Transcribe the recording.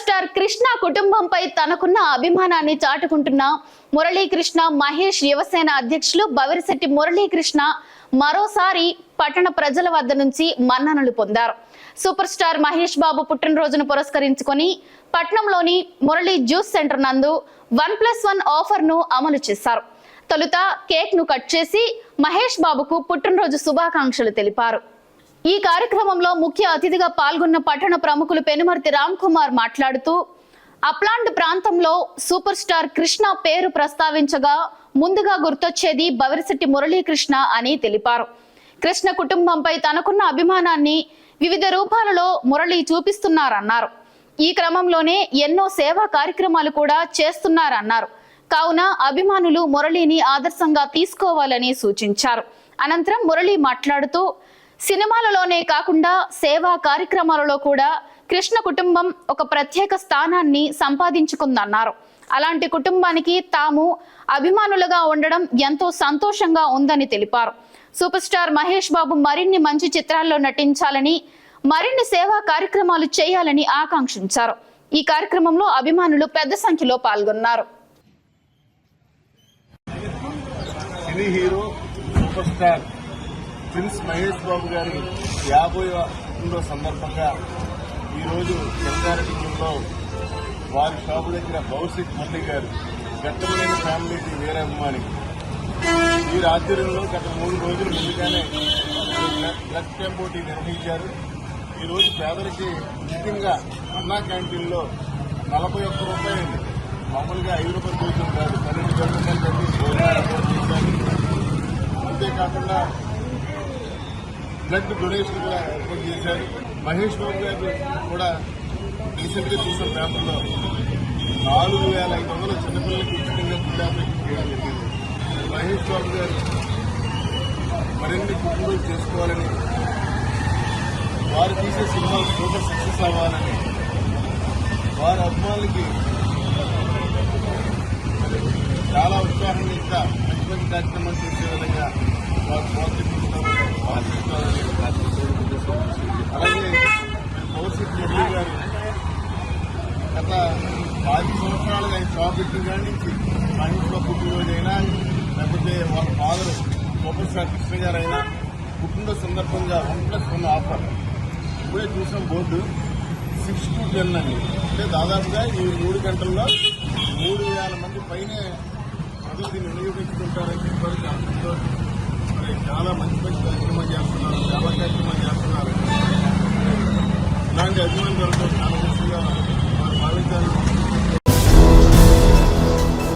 Star Krishna కుటుంబంపై తనకున్న అభిమానాన్ని చాటుకుంటున్న మురళీకృష్ణ మహేష్ యువసేన అధ్యక్షులు బవిరిశెట్టి మురళీకృష్ణ మరోసారి పట్టణ ప్రజల వద్ద నుంచి మన్ననలు పొందారు. సూపర్ స్టార్ మహేష్ బాబు పుట్టినరోజును పురస్కరించుకొని పట్నంలోని మురళీ జ్యూస్ సెంటర్ నందు 1+1 ఆఫర్ ను అమలు చేశారు. తొలుత కేక్ ను కట్ చేసి మహేష్ బాబుకు పుట్టినరోజు శుభాకాంక్షలు తెలిపారు. ఈ కార్యక్రమంలో ముఖ్య అతిథిగా పాల్గొన్న పట్టణ ప్రముఖులు పెనుమర్తి రామ్ కుమార్ మాట్లాడుతూ అప్లాండ్ ప్రాంతంలో సూపర్ స్టార్ కృష్ణ పేరు ప్రస్తావించగా ముందుగా గుర్తొచ్చేది బవిరిశెట్టి మురళీకృష్ణ అని తెలిపారు. కృష్ణ కుటుంబంపై తనకున్న అభిమానాన్ని వివిధ రూపాలలో మురళి చూపిస్తున్నారన్నారు. ఈ క్రమంలోనే ఎన్నో సేవా కార్యక్రమాలు కూడా చేస్తున్నారన్నారు. కావున అభిమానులు మురళిని ఆదర్శంగా తీసుకోవాలని సూచించారు. అనంతరం మురళి మాట్లాడుతూ సినిమాలలోనే కాకుండా సేవా కార్యక్రమాలలో కూడా కృష్ణ కుటుంబం ఒక ప్రత్యేక స్థానాన్ని సంపాదించుకుందన్నారు. అలాంటి కుటుంబానికి తాము అభిమానులుగా ఉండడం ఎంతో సంతోషంగా ఉందని తెలిపారు. సూపర్ స్టార్ మహేష్ బాబు మరిన్ని మంచి చిత్రాల్లో నటించాలని, మరిన్ని సేవా కార్యక్రమాలు చేయాలని ఆకాంక్షించారు. ఈ కార్యక్రమంలో అభిమానులు పెద్ద సంఖ్యలో పాల్గొన్నారు. ప్రిన్స్ మహేష్ బాబు గారి 50వ సందర్భంగా ఈరోజు జంగారెడ్డిలో వారి షాపు దగ్గర బవిరిశెట్టి మురళి గారు గట్టమలేని ఫ్యామిలీకి వేరే అభిమాని వీరి ఆధ్వర్యంలో గత 3 రోజుల ముందుగానే బ్లడ్ క్యాంప్ నిర్వహించారు. ఈరోజు పేదలకి ముఖ్యంగా అన్నా క్యాంటీన్లో 41 రూపాయలు, మామూలుగా 5 రూపాయలు భోజనం కాదు, 12 రూపాయలు పెట్టి భోజనం చేశారు. అంతేకాకుండా బ్లడ్ డొనేషన్ కూడా ఏర్పాటు చేశారు. మహేష్ బాబు గారు కూడా రీసెంట్గా చూసిన పేపర్లో 4,500 చిన్నపిల్లలకి ఉచితంగా ఫుడ్ ఆపరేషన్ చేయడం జరిగింది. మహేష్ బాబు గారు మరిన్ని పుట్టినరోజు చేసుకోవాలని, వారు తీసే సినిమాలు సూపర్ సక్సెస్ అవ్వాలని, వారి అభిమానులకి చాలా ఉత్సాహంగా ఇంకా మంచి మంచి కార్యక్రమాలు చేసే విధంగా వారు ప్రోత్సహిస్తున్నారని, అలాగే బవిరిశెట్టి మురళి గారు గత 10 సంవత్సరాలుగా ఆయన షాప్ పెట్టిన కాడి నుంచి మా ఇంట్లో పుట్టినరోజైనా లేకపోతే వాళ్ళ ఫాదర్ సూపర్ స్టార్ కృష్ణ గారు అయినా పుట్టినరోజు సందర్భంగా 1+1 ఆఫర్ ఇప్పుడే చూసిన బోర్డు 6 to 10 అని, అంటే దాదాపుగా ఈ 3 గంటల్లో 3,000 మంది పైనే ప్రజలు దీన్ని వినియోగించుకుంటారని చెప్పారు. మరి చాలా మంచి కార్యక్రమాలు చేస్తున్నారు, చాలా కార్యక్రమాలు చేస్తున్నారు. ఇలాంటి అభిమానులతో చాలా